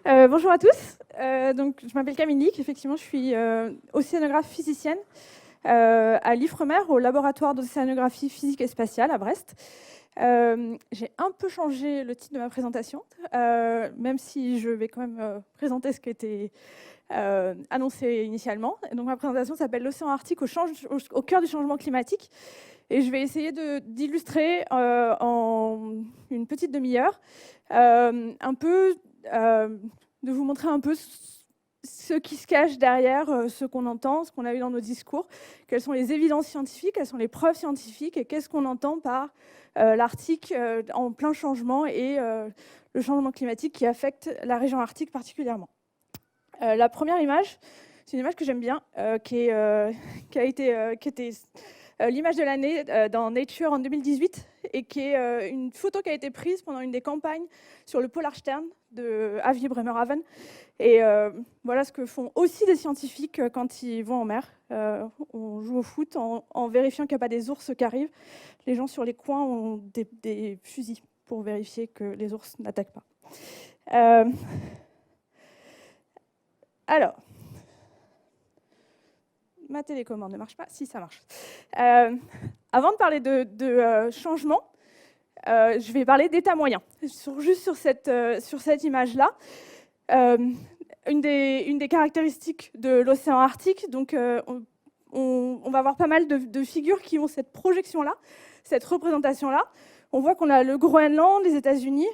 Bonjour à tous. Donc, je m'appelle Camille Lick. Effectivement, je suis océanographe physicienne à l'IFREMER, au laboratoire d'océanographie physique et spatiale à Brest. J'ai un peu changé le titre de ma présentation, même si je vais quand même présenter ce qui était annoncé initialement. Et donc, ma présentation s'appelle l'océan Arctique au cœur du changement climatique. Et je vais essayer d'illustrer en une petite demi-heure un peu, de vous montrer un peu ce qui se cache derrière ce qu'on entend, ce qu'on a eu dans nos discours, quelles sont les évidences scientifiques, quelles sont les preuves scientifiques et qu'est-ce qu'on entend par l'Arctique en plein changement et le changement climatique qui affecte la région arctique particulièrement. La première image, c'est une image que j'aime bien, qui était l'image de l'année dans Nature en 2018 et qui est une photo qui a été prise pendant une des campagnes sur le Polarstern de Avier Bremerhaven. Et voilà ce que font aussi des scientifiques quand ils vont en mer. On joue au foot en vérifiant qu'il n'y a pas des ours qui arrivent. Les gens sur les coins ont des fusils pour vérifier que les ours n'attaquent pas. Alors, ma télécommande ne marche pas. Si, ça marche. Avant de parler de changement, je vais parler d'état moyen. Juste sur cette image-là, une des caractéristiques de l'océan Arctique, donc on va avoir pas mal de figures qui ont cette projection-là, cette représentation-là. On voit qu'on a le Groenland, les États-Unis.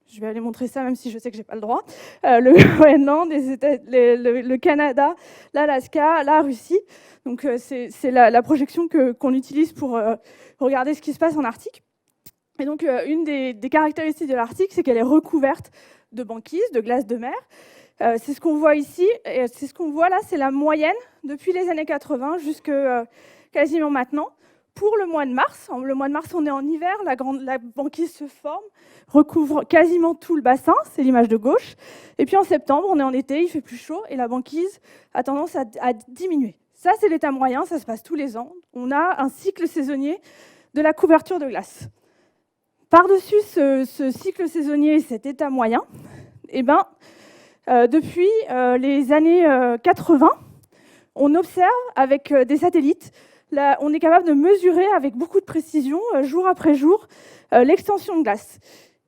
Je vais aller montrer ça, même si je sais que je n'ai pas le droit. Le Groenland, le Canada, l'Alaska, la Russie. Donc, c'est la projection qu'on utilise pour regarder ce qui se passe en Arctique. Et donc, une des caractéristiques de l'Arctique, c'est qu'elle est recouverte de banquises, de glace de mer. C'est ce qu'on voit ici. Et c'est ce qu'on voit là, c'est la moyenne depuis les années 80 jusqu'à quasiment maintenant. Pour le mois de mars, on est en hiver, la banquise se forme, recouvre quasiment tout le bassin, c'est l'image de gauche. Et puis en septembre, on est en été, il fait plus chaud et la banquise a tendance à diminuer. Ça, c'est l'état moyen, ça se passe tous les ans. On a un cycle saisonnier de la couverture de glace. Par-dessus ce cycle saisonnier et cet état moyen, depuis les années 80, on observe avec des satellites. Là, on est capable de mesurer avec beaucoup de précision, jour après jour, l'extension de glace.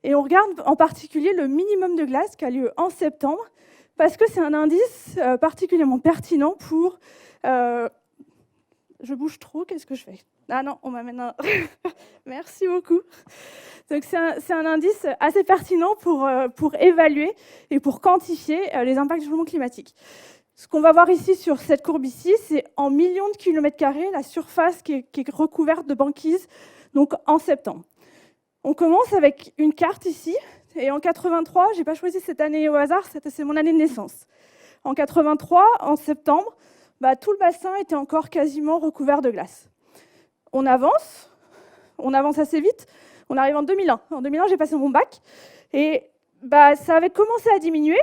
Et on regarde en particulier le minimum de glace qui a lieu en septembre, parce que c'est un indice particulièrement pertinent pour... Je bouge trop, qu'est-ce que je fais? Ah non, on m'amène un... Merci beaucoup. Donc c'est un indice assez pertinent pour évaluer et pour quantifier les impacts du changement climatique. Ce qu'on va voir ici sur cette courbe ici, c'est en millions de kilomètres carrés la surface qui est recouverte de banquise, donc en septembre. On commence avec une carte ici, et en 83, je n'ai pas choisi cette année au hasard, c'est mon année de naissance. En 83, en septembre, tout le bassin était encore quasiment recouvert de glace. On avance assez vite, on arrive en 2001. En 2001, j'ai passé mon bac, et ça avait commencé à diminuer,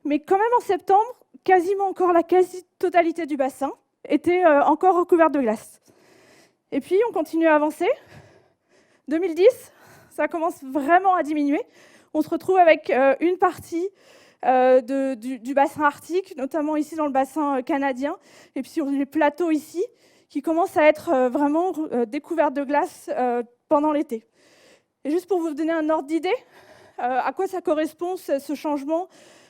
mais quand même en septembre, quasiment encore la quasi-totalité du bassin était encore recouverte de glace. Et puis, on continue à avancer. 2010, ça commence vraiment à diminuer. On se retrouve avec une partie du bassin arctique, notamment ici dans le bassin canadien, et puis sur les plateaux ici, qui commencent à être vraiment découvertes de glace pendant l'été. Et juste pour vous donner un ordre d'idée, à quoi ça correspond ce changement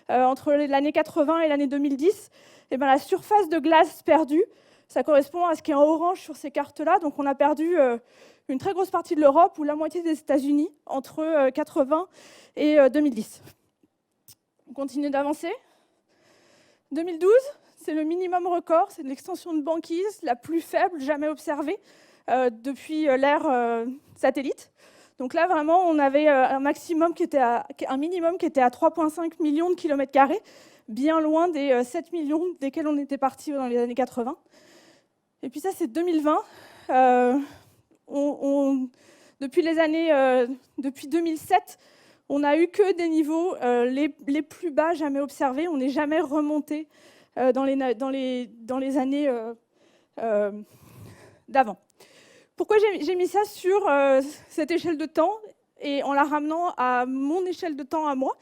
entre l'année 80 et l'année 2010, la surface de glace perdue, ça correspond à ce qui est en orange sur ces cartes-là. Donc on a perdu une très grosse partie de l'Europe ou la moitié des États-Unis entre 80 et 2010. On continue d'avancer. 2012, c'est le minimum record, c'est l'extension de banquise la plus faible jamais observée depuis l'ère satellite. Donc là, vraiment, on avait un minimum qui était à 3,5 millions de kilomètres carrés, bien loin des 7 millions desquels on était parti dans les années 80. Et puis ça, c'est 2020. Depuis 2007, on n'a eu que des niveaux les plus bas jamais observés. On n'est jamais remonté dans les années d'avant. Pourquoi j'ai mis ça sur cette échelle de temps et en la ramenant à mon échelle de temps à moi?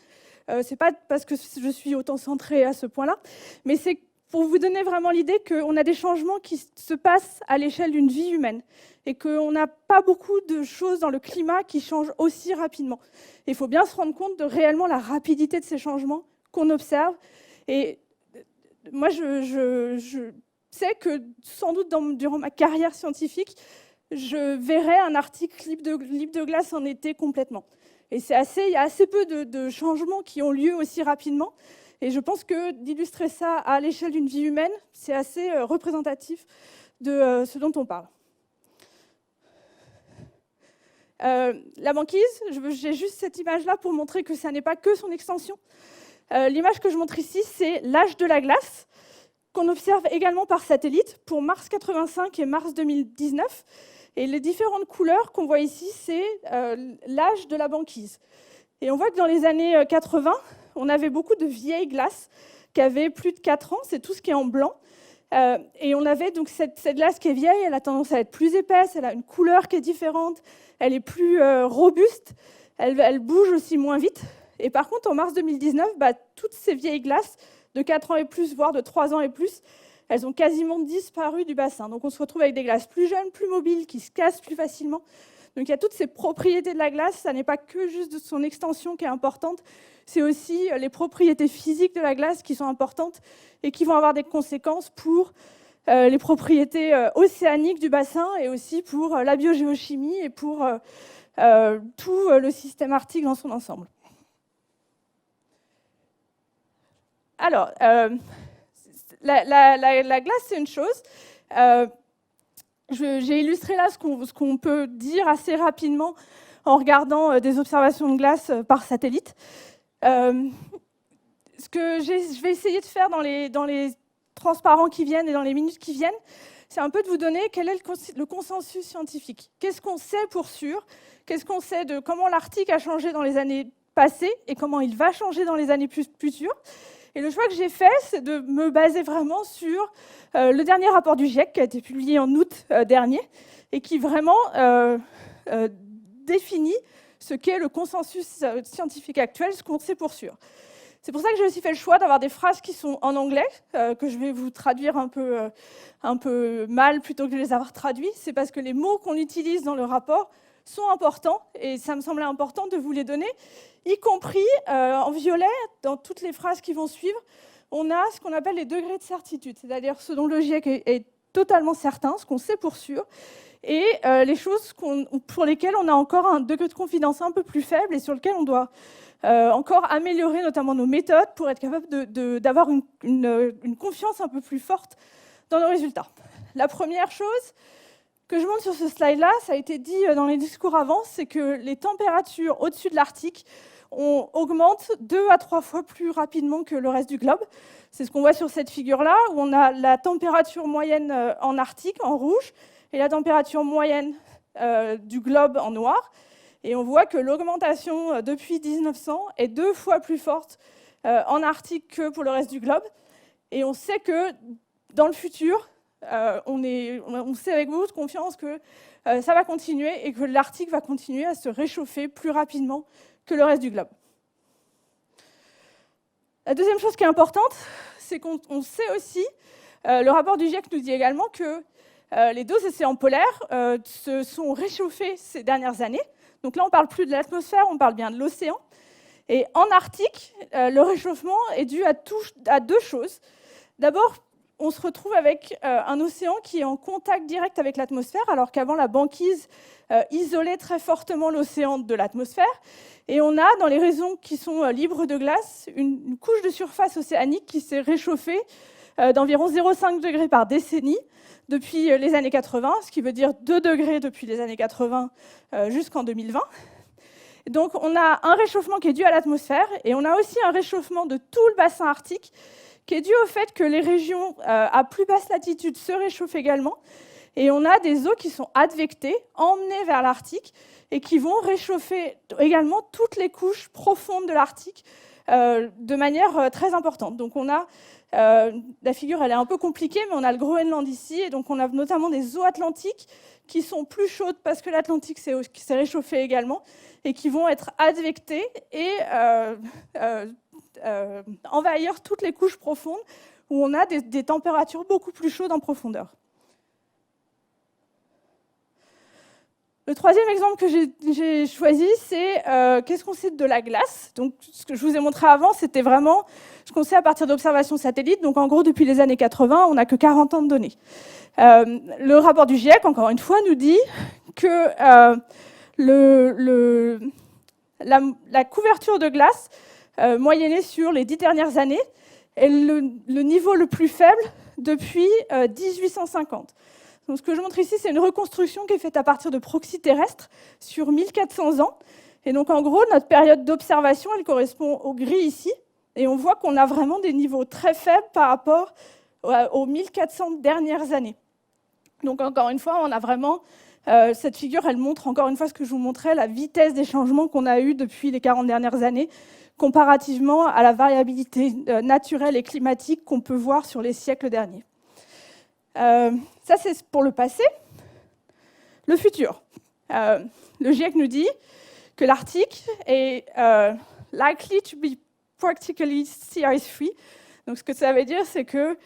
C'est pas parce que je suis autant centrée à ce point-là, mais c'est pour vous donner vraiment l'idée qu'on a des changements qui se passent à l'échelle d'une vie humaine et qu'on n'a pas beaucoup de choses dans le climat qui changent aussi rapidement. Il faut bien se rendre compte de réellement la rapidité de ces changements qu'on observe. Et moi, je sais que sans doute durant ma carrière scientifique, je verrai un article libre de glace en été complètement. Et il y a assez peu de changements qui ont lieu aussi rapidement. Et je pense que d'illustrer ça à l'échelle d'une vie humaine, c'est assez représentatif de ce dont on parle. La banquise, j'ai juste cette image-là pour montrer que ça n'est pas que son extension. L'image que je montre ici, c'est l'âge de la glace, qu'on observe également par satellite pour mars 85 et mars 2019. Et les différentes couleurs qu'on voit ici, c'est l'âge de la banquise. Et on voit que dans les années 80, on avait beaucoup de vieilles glaces qui avaient plus de 4 ans, c'est tout ce qui est en blanc. Et on avait donc cette glace qui est vieille, elle a tendance à être plus épaisse, elle a une couleur qui est différente, elle est plus robuste, elle bouge aussi moins vite. Et par contre, en mars 2019, toutes ces vieilles glaces de 4 ans et plus, voire de 3 ans et plus, elles ont quasiment disparu du bassin. Donc on se retrouve avec des glaces plus jeunes, plus mobiles, qui se cassent plus facilement. Donc il y a toutes ces propriétés de la glace, ça n'est pas que juste de son extension qui est importante, c'est aussi les propriétés physiques de la glace qui sont importantes et qui vont avoir des conséquences pour les propriétés océaniques du bassin et aussi pour la biogéochimie et pour tout le système arctique dans son ensemble. Alors, la glace, c'est une chose. J'ai illustré là ce qu'on peut dire assez rapidement en regardant des observations de glace par satellite. Ce que je vais essayer de faire dans les transparents qui viennent et dans les minutes qui viennent, c'est un peu de vous donner quel est le consensus scientifique. Qu'est-ce qu'on sait pour sûr? Qu'est-ce qu'on sait de comment l'Arctique a changé dans les années passées et comment il va changer dans les années futures? Et le choix que j'ai fait, c'est de me baser vraiment sur le dernier rapport du GIEC qui a été publié en août dernier et qui vraiment définit ce qu'est le consensus scientifique actuel, ce qu'on sait pour sûr. C'est pour ça que j'ai aussi fait le choix d'avoir des phrases qui sont en anglais, que je vais vous traduire un peu mal plutôt que de les avoir traduits. C'est parce que les mots qu'on utilise dans le rapport sont importants et ça me semblait important de vous les donner, y compris en violet, dans toutes les phrases qui vont suivre, on a ce qu'on appelle les degrés de certitude, c'est-à-dire ce dont le GIEC est totalement certain, ce qu'on sait pour sûr, et les choses pour lesquelles on a encore un degré de confidence un peu plus faible et sur lequel on doit encore améliorer notamment nos méthodes pour être capable d'avoir une confiance un peu plus forte dans nos résultats. La première chose que je montre sur ce slide-là, ça a été dit dans les discours avant, c'est que les températures au-dessus de l'Arctique augmentent 2 à 3 fois plus rapidement que le reste du globe. C'est ce qu'on voit sur cette figure-là, où on a la température moyenne en Arctique, en rouge, et la température moyenne du globe en noir. Et on voit que l'augmentation depuis 1900 est 2 fois plus forte en Arctique que pour le reste du globe. Et on sait que dans le futur, on sait avec beaucoup de confiance que ça va continuer et que l'Arctique va continuer à se réchauffer plus rapidement que le reste du globe. La deuxième chose qui est importante, c'est qu'on sait aussi, le rapport du GIEC nous dit également que les deux océans polaires se sont réchauffés ces dernières années. Donc là, on ne parle plus de l'atmosphère, on parle bien de l'océan. Et en Arctique, le réchauffement est dû à 2 choses. D'abord, on se retrouve avec un océan qui est en contact direct avec l'atmosphère, alors qu'avant, la banquise isolait très fortement l'océan de l'atmosphère. Et on a, dans les régions qui sont libres de glace, une couche de surface océanique qui s'est réchauffée d'environ 0,5 degrés par décennie depuis les années 80, ce qui veut dire 2 degrés depuis les années 80 jusqu'en 2020. Donc on a un réchauffement qui est dû à l'atmosphère, et on a aussi un réchauffement de tout le bassin arctique, qui est dû au fait que les régions à plus basse latitude se réchauffent également, et on a des eaux qui sont advectées, emmenées vers l'Arctique, et qui vont réchauffer également toutes les couches profondes de l'Arctique de manière très importante. Donc on a, la figure elle est un peu compliquée, mais on a le Groenland ici, et donc on a notamment des eaux atlantiques qui sont plus chaudes parce que l'Atlantique s'est réchauffé également, et qui vont être advectées et envahir toutes les couches profondes où on a des températures beaucoup plus chaudes en profondeur. Le troisième exemple que j'ai choisi, c'est qu'est-ce qu'on sait de la glace. Donc, ce que je vous ai montré avant, c'était vraiment ce qu'on sait à partir d'observations satellites. Donc, en gros, depuis les années 80, on n'a que 40 ans de données. Le rapport du GIEC, encore une fois, nous dit que la couverture de glace moyennée sur les 10 dernières années est le niveau le plus faible depuis 1850. Donc, ce que je montre ici, c'est une reconstruction qui est faite à partir de proxys terrestres sur 1400 ans. Et donc, en gros, notre période d'observation, elle correspond au gris ici. Et on voit qu'on a vraiment des niveaux très faibles par rapport aux 1400 dernières années. Donc, encore une fois, on a vraiment... cette figure, elle montre encore une fois ce que je vous montrais, la vitesse des changements qu'on a eus depuis les 40 dernières années, comparativement à la variabilité naturelle et climatique qu'on peut voir sur les siècles derniers. Ça, c'est pour le passé. Le futur. Le GIEC nous dit que l'Arctique est likely to be practically sea ice free. Donc, ce que ça veut dire, c'est que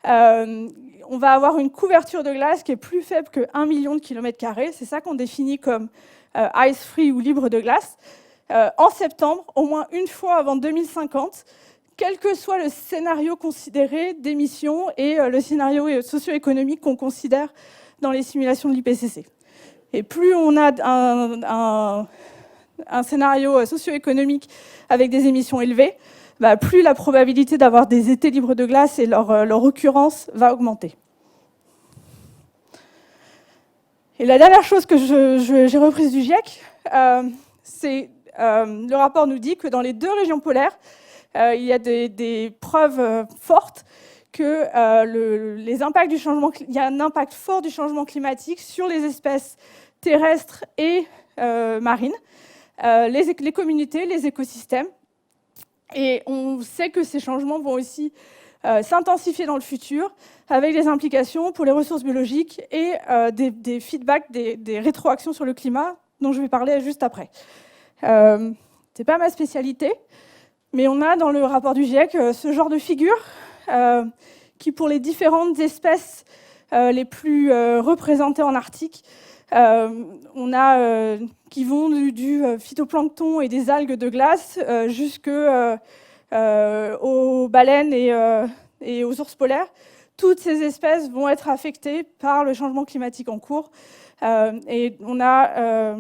on va avoir une couverture de glace qui est plus faible que 1 million de kilomètres carrés. C'est ça qu'on définit comme ice free ou libre de glace. En septembre, au moins une fois avant 2050, quel que soit le scénario considéré d'émissions et le scénario socio-économique qu'on considère dans les simulations de l'IPCC. Et plus on a un scénario socio-économique avec des émissions élevées, plus la probabilité d'avoir des étés libres de glace et leur occurrence va augmenter. Et la dernière chose que j'ai reprise du GIEC, c'est le rapport nous dit que dans les 2 régions polaires, il y a des preuves fortes que les impacts du changement, il y a un impact fort du changement climatique sur les espèces terrestres et marines, les communautés, les écosystèmes. Et on sait que ces changements vont aussi s'intensifier dans le futur, avec des implications pour les ressources biologiques et des feedbacks, des rétroactions sur le climat, dont je vais parler juste après. C'est pas ma spécialité, mais on a dans le rapport du GIEC ce genre de figure qui, pour les différentes espèces les plus représentées en Arctique, on a qui vont du phytoplancton et des algues de glace jusqu'aux baleines et aux ours polaires. Toutes ces espèces vont être affectées par le changement climatique en cours. Et on a,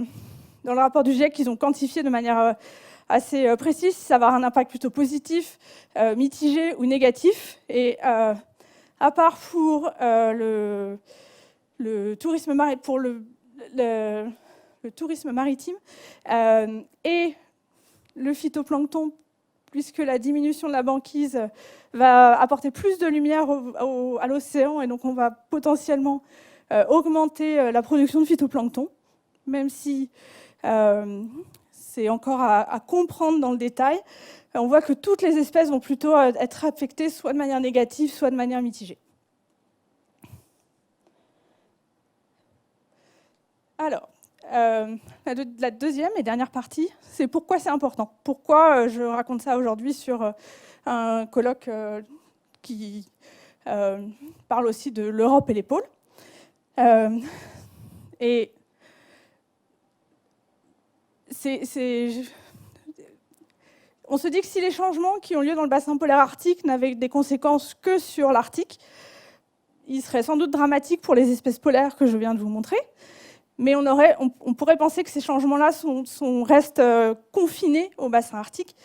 dans le rapport du GIEC, qu'ils ont quantifié de manière assez précise si ça va avoir un impact plutôt positif, mitigé ou négatif. Et à part pour le tourisme maritime, pour le tourisme maritime et le phytoplancton, puisque la diminution de la banquise va apporter plus de lumière à l'océan, et donc on va potentiellement augmenter la production de phytoplancton, même si c'est encore à comprendre dans le détail. On voit que toutes les espèces vont plutôt être affectées soit de manière négative, soit de manière mitigée. Alors, la deuxième et dernière partie, c'est pourquoi c'est important. Pourquoi je raconte ça aujourd'hui sur un colloque qui parle aussi de l'Europe et les pôles. Et on se dit que si les changements qui ont lieu dans le bassin polaire arctique n'avaient des conséquences que sur l'Arctique, ils seraient sans doute dramatiques pour les espèces polaires que je viens de vous montrer. Mais on pourrait penser que ces changements-là restent confinés au bassin arctique.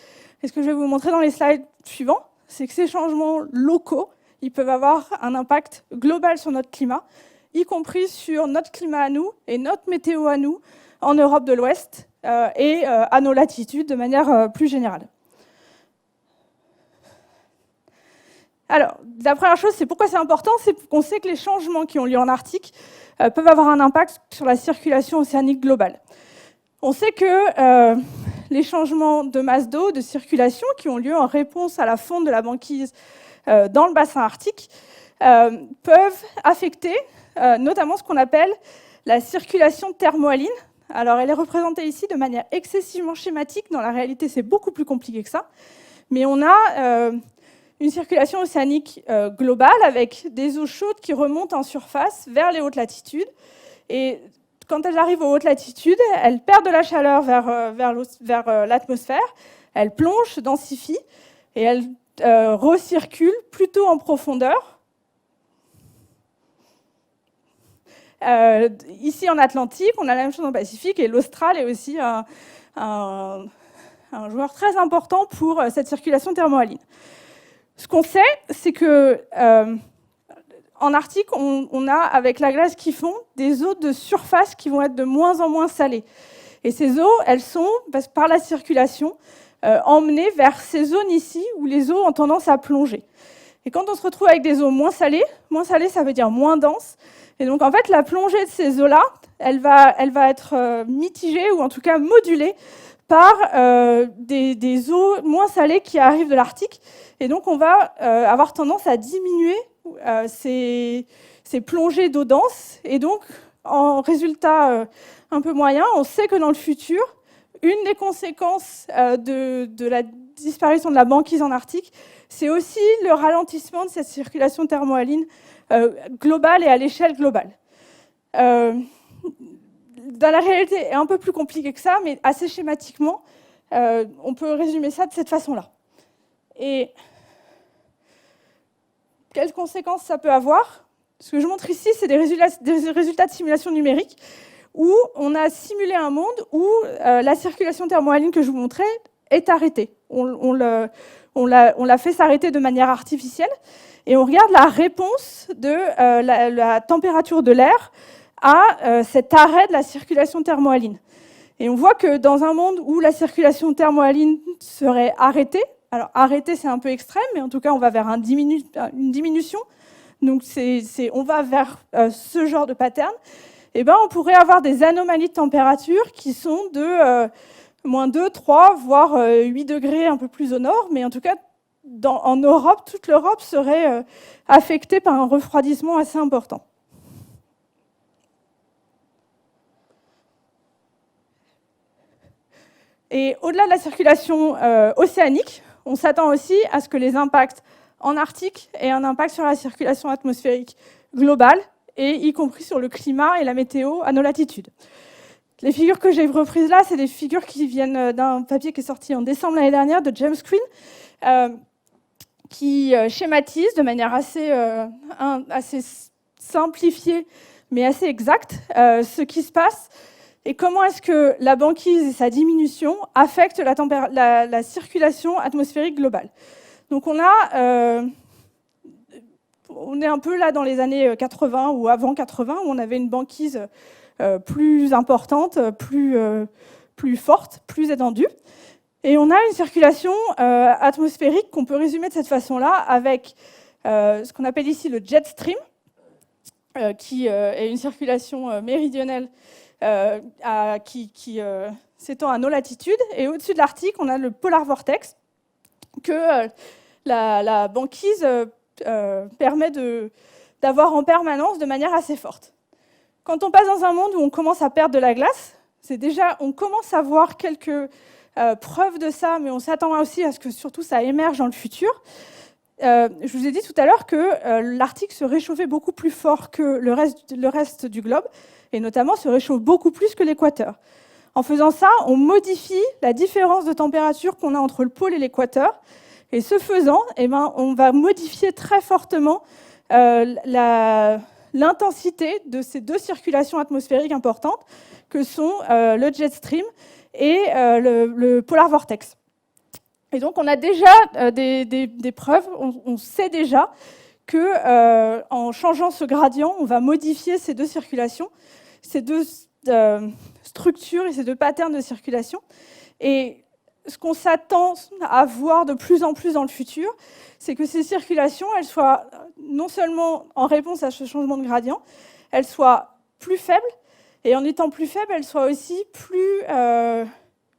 Et ce que je vais vous montrer dans les slides suivants, c'est que ces changements locaux, ils peuvent avoir un impact global sur notre climat, y compris sur notre climat à nous et notre météo à nous en Europe de l'Ouest et à nos latitudes de manière plus générale. Alors, la première chose, c'est pourquoi c'est important, c'est qu'on sait que les changements qui ont lieu en Arctique peuvent avoir un impact sur la circulation océanique globale. On sait que les changements de masse d'eau, de circulation, qui ont lieu en réponse à la fonte de la banquise dans le bassin arctique, peuvent affecter notamment ce qu'on appelle la circulation thermohaline. Alors, elle est représentée ici de manière excessivement schématique. Dans la réalité, c'est beaucoup plus compliqué que ça. Mais on a une circulation océanique globale avec des eaux chaudes qui remontent en surface vers les hautes latitudes. Et quand elles arrivent aux hautes latitudes, elles perdent de la chaleur vers l'atmosphère, elles plongent, se densifient et elles recirculent plutôt en profondeur. Ici en Atlantique, on a la même chose en Pacifique, et l'Austral est aussi un joueur très important pour cette circulation thermohaline. Ce qu'on sait, c'est que en Arctique, on a, avec la glace qui fond, des eaux de surface qui vont être de moins en moins salées. Et ces eaux, elles sont, par la circulation, emmenées vers ces zones ici, où les eaux ont tendance à plonger. Et quand on se retrouve avec des eaux moins salées, ça veut dire moins denses. Et donc, en fait, la plongée de ces eaux-là, elle va être mitigée, ou en tout cas modulée, par des eaux moins salées qui arrivent de l'Arctique. Et donc, on va avoir tendance à diminuer ces plongées d'eau dense. Et donc, en résultat un peu moyen, on sait que dans le futur, une des conséquences de la disparition de la banquise en Arctique, c'est aussi le ralentissement de cette circulation thermohaline globale et à l'échelle globale. Dans la réalité, c'est un peu plus compliqué que ça, mais assez schématiquement, on peut résumer ça de cette façon-là. Et quelles conséquences ça peut avoir? Ce que je montre ici, c'est des résultats de simulation numérique où on a simulé un monde où la circulation thermohaline que je vous montrais est arrêtée. On l'a fait s'arrêter de manière artificielle et on regarde la réponse de la température de l'air à cet arrêt de la circulation thermohaline. Et on voit que dans un monde où la circulation thermohaline serait arrêtée, alors arrêtée c'est un peu extrême, mais en tout cas on va vers une diminution, donc on va vers ce genre de pattern, et on pourrait avoir des anomalies de température qui sont de moins 2, 3, voire 8 degrés un peu plus au nord, mais en tout cas en Europe, toute l'Europe serait affectée par un refroidissement assez important. Et au-delà de la circulation océanique, on s'attend aussi à ce que les impacts en Arctique aient un impact sur la circulation atmosphérique globale, et y compris sur le climat et la météo à nos latitudes. Les figures que j'ai reprises là, c'est des figures qui viennent d'un papier qui est sorti en décembre l'année dernière de James Quinn, qui schématise de manière assez simplifiée, mais assez exacte, ce qui se passe et comment est-ce que la banquise et sa diminution affectent la circulation atmosphérique globale. Donc on est un peu là dans les années 80 ou avant 80, où on avait une banquise plus importante, plus forte, plus étendue. Et on a une circulation atmosphérique qu'on peut résumer de cette façon-là avec ce qu'on appelle ici le jet stream, qui est une circulation méridionale qui s'étend à nos latitudes. Et au-dessus de l'Arctique, on a le polar vortex, que la banquise permet d'avoir en permanence de manière assez forte. Quand on passe dans un monde où on commence à perdre de la glace, on commence à voir quelques preuves de ça, mais on s'attend aussi à ce que surtout ça émerge dans le futur. Je vous ai dit tout à l'heure que l'Arctique se réchauffait beaucoup plus fort que le reste du globe, et notamment se réchauffe beaucoup plus que l'équateur. En faisant ça, on modifie la différence de température qu'on a entre le pôle et l'équateur, et ce faisant, on va modifier très fortement l'intensité de ces deux circulations atmosphériques importantes que sont le jet stream et le polar vortex. Et donc on a déjà des preuves, on sait déjà que en changeant ce gradient, on va modifier ces deux circulations, ces deux structures et ces deux patterns de circulation. Et ce qu'on s'attend à voir de plus en plus dans le futur, c'est que ces circulations, elles soient non seulement en réponse à ce changement de gradient, elles soient plus faibles, et en étant plus faibles, elles soient aussi plus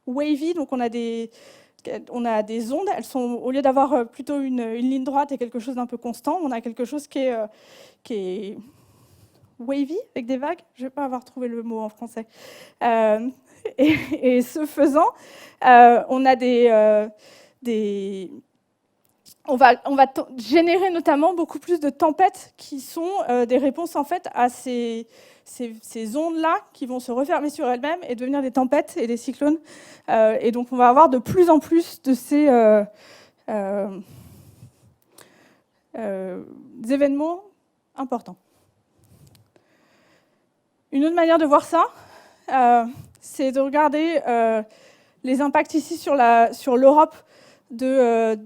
wavy, donc on a des ondes, elles sont, au lieu d'avoir plutôt une ligne droite et quelque chose d'un peu constant, on a quelque chose qui est wavy, avec des vagues. Je ne vais pas avoir trouvé le mot en français. Et ce faisant, on a on va générer notamment beaucoup plus de tempêtes qui sont des réponses en fait à ces ondes-là qui vont se refermer sur elles-mêmes et devenir des tempêtes et des cyclones. Et donc on va avoir de plus en plus de ces événements importants. Une autre manière de voir ça, c'est de regarder les impacts ici sur l'Europe de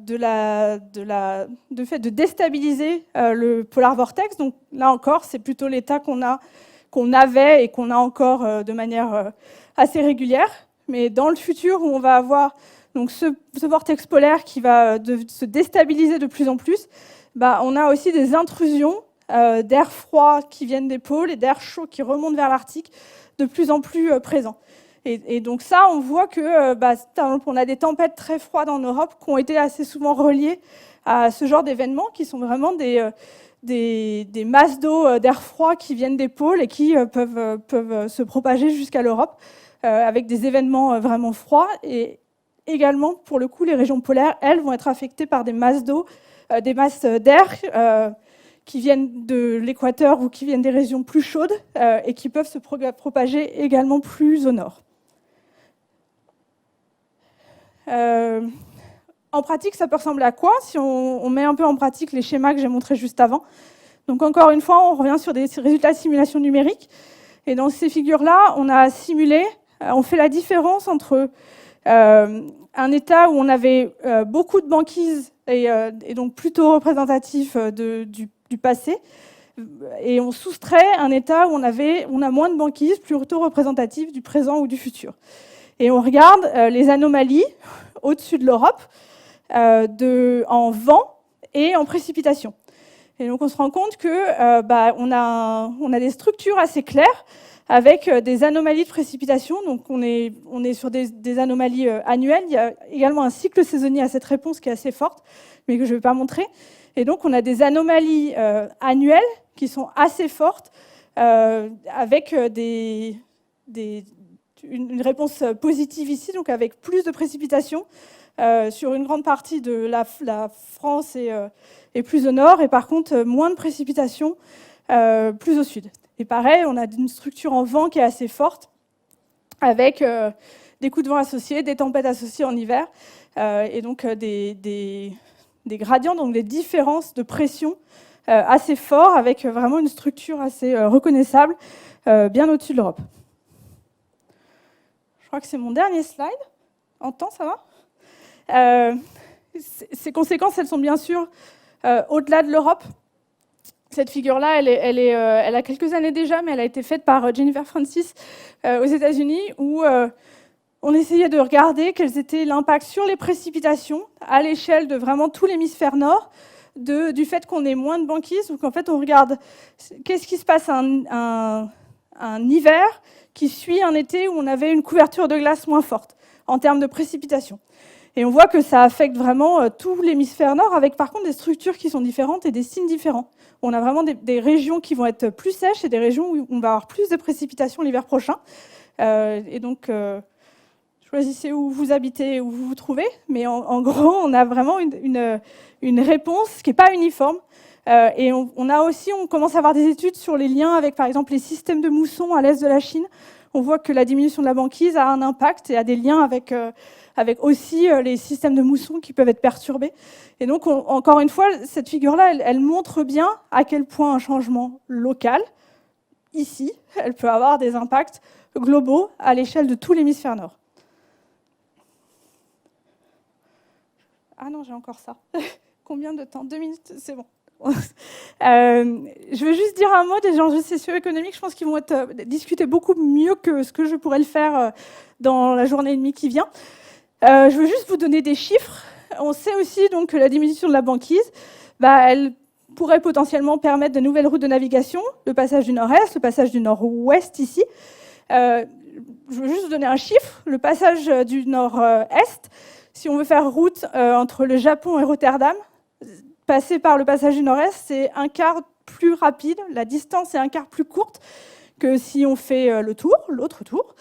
fait de déstabiliser le polar vortex. Donc là encore, c'est plutôt l'état qu'on avait et qu'on a encore de manière assez régulière. Mais dans le futur, où on va avoir donc ce vortex polaire qui va se déstabiliser de plus en plus, on a aussi des intrusions d'air froid qui viennent des pôles et d'air chaud qui remontent vers l'Arctique de plus en plus présents. Et donc ça, on voit que on a des tempêtes très froides en Europe qui ont été assez souvent reliées à ce genre d'événements, qui sont vraiment des masses d'eau, d'air froid qui viennent des pôles et qui peuvent se propager jusqu'à l'Europe avec des événements vraiment froids. Et également, pour le coup, les régions polaires, elles, vont être affectées par des masses d'eau, des masses d'air qui viennent de l'équateur ou qui viennent des régions plus chaudes et qui peuvent se propager également plus au nord. En pratique, ça peut ressembler à quoi si on met un peu en pratique les schémas que j'ai montrés juste avant? Donc encore une fois, on revient sur des résultats de simulation numérique. Et dans ces figures-là, on a simulé, on fait la différence entre un état où on avait beaucoup de banquise et donc plutôt représentatif du passé, et on soustrait un état où on a moins de banquise, plutôt représentatif du présent ou du futur. Et on regarde les anomalies au-dessus de l'Europe en vent et en précipitation. Et donc on se rend compte que on a des structures assez claires avec des anomalies de précipitation. Donc on est sur des anomalies annuelles. Il y a également un cycle saisonnier à cette réponse qui est assez forte, mais que je ne vais pas montrer. Et donc on a des anomalies annuelles qui sont assez fortes avec une réponse positive ici, donc avec plus de précipitations sur une grande partie de la France et plus au nord, et par contre moins de précipitations plus au sud. Et pareil, on a une structure en vent qui est assez forte, avec des coups de vent associés, des tempêtes associées en hiver, et donc des gradients, donc des différences de pression assez forts, avec vraiment une structure assez reconnaissable, bien au-dessus de l'Europe. Je crois que c'est mon dernier slide. En temps, ça va? Ces conséquences, elles sont bien sûr au-delà de l'Europe. Cette figure-là, elle a quelques années déjà, mais elle a été faite par Jennifer Francis aux États-Unis, où on essayait de regarder quels étaient l'impact sur les précipitations à l'échelle de vraiment tout l'hémisphère nord, du fait qu'on ait moins de banquise, ou qu'en fait on regarde qu'est-ce qui se passe un hiver qui suit un été où on avait une couverture de glace moins forte en termes de précipitation. Et on voit que ça affecte vraiment tout l'hémisphère nord, avec par contre des structures qui sont différentes et des signes différents. On a vraiment des régions qui vont être plus sèches et des régions où on va avoir plus de précipitations l'hiver prochain. Et donc, choisissez où vous habitez, où vous vous trouvez. Mais en gros, on a vraiment une réponse qui n'est pas uniforme. Et on commence à avoir des études sur les liens avec, par exemple, les systèmes de moussons à l'est de la Chine. On voit que la diminution de la banquise a un impact et a des liens avec aussi les systèmes de moussons qui peuvent être perturbés. Et donc, encore une fois, cette figure-là, elle montre bien à quel point un changement local, ici, elle peut avoir des impacts globaux à l'échelle de tout l'hémisphère nord. Ah non, j'ai encore ça. Combien de temps? 2 minutes, c'est bon. Je veux juste dire un mot des enjeux socio-économiques. Je pense qu'ils vont être discutés beaucoup mieux que ce que je pourrais le faire dans la journée et demie qui vient. Je veux juste vous donner des chiffres. On sait aussi donc, que la diminution de la banquise, elle pourrait potentiellement permettre de nouvelles routes de navigation, le passage du nord-est, le passage du nord-ouest ici. Je veux juste vous donner un chiffre. Le passage du nord-est, si on veut faire route entre le Japon et Rotterdam, passer par le passage du nord-est, c'est un quart plus rapide, la distance est un quart plus courte que si on fait l'autre tour.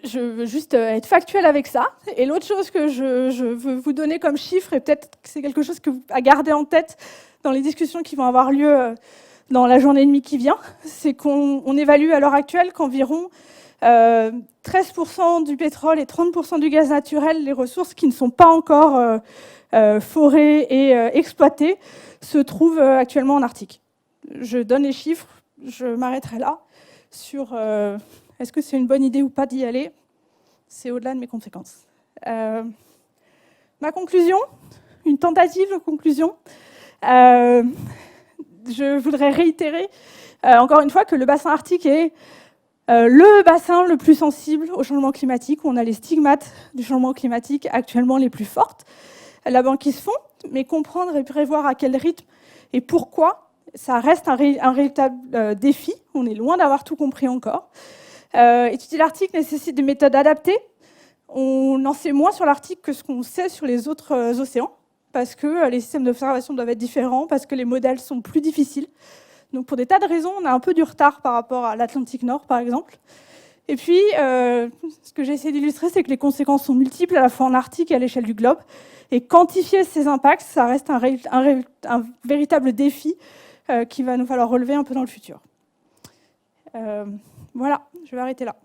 je veux juste être factuel avec ça. Et l'autre chose que je veux vous donner comme chiffre, et peut-être que c'est quelque chose à garder en tête dans les discussions qui vont avoir lieu dans la journée et demie qui vient, c'est qu'on évalue à l'heure actuelle qu'environ 13% du pétrole et 30% du gaz naturel, les ressources qui ne sont pas encore forées et exploitées, se trouvent actuellement en Arctique. Je donne les chiffres, je m'arrêterai là sur est-ce que c'est une bonne idée ou pas d'y aller. C'est au-delà de mes conséquences. Ma conclusion, une tentative de conclusion. Je voudrais réitérer encore une fois que le bassin arctique est le bassin le plus sensible au changement climatique, où on a les stigmates du changement climatique actuellement les plus fortes. La banquise fond, mais comprendre et prévoir à quel rythme et pourquoi, ça reste un véritable défi. On est loin d'avoir tout compris encore. Étudier l'Arctique nécessite des méthodes adaptées. On en sait moins sur l'Arctique que ce qu'on sait sur les autres océans, parce que les systèmes d'observation doivent être différents, parce que les modèles sont plus difficiles. Donc pour des tas de raisons, on a un peu du retard par rapport à l'Atlantique Nord, par exemple. Et puis, ce que j'ai essayé d'illustrer, c'est que les conséquences sont multiples, à la fois en Arctique et à l'échelle du globe. Et quantifier ces impacts, ça reste un véritable défi qu'il va nous falloir relever un peu dans le futur. Voilà, je vais arrêter là.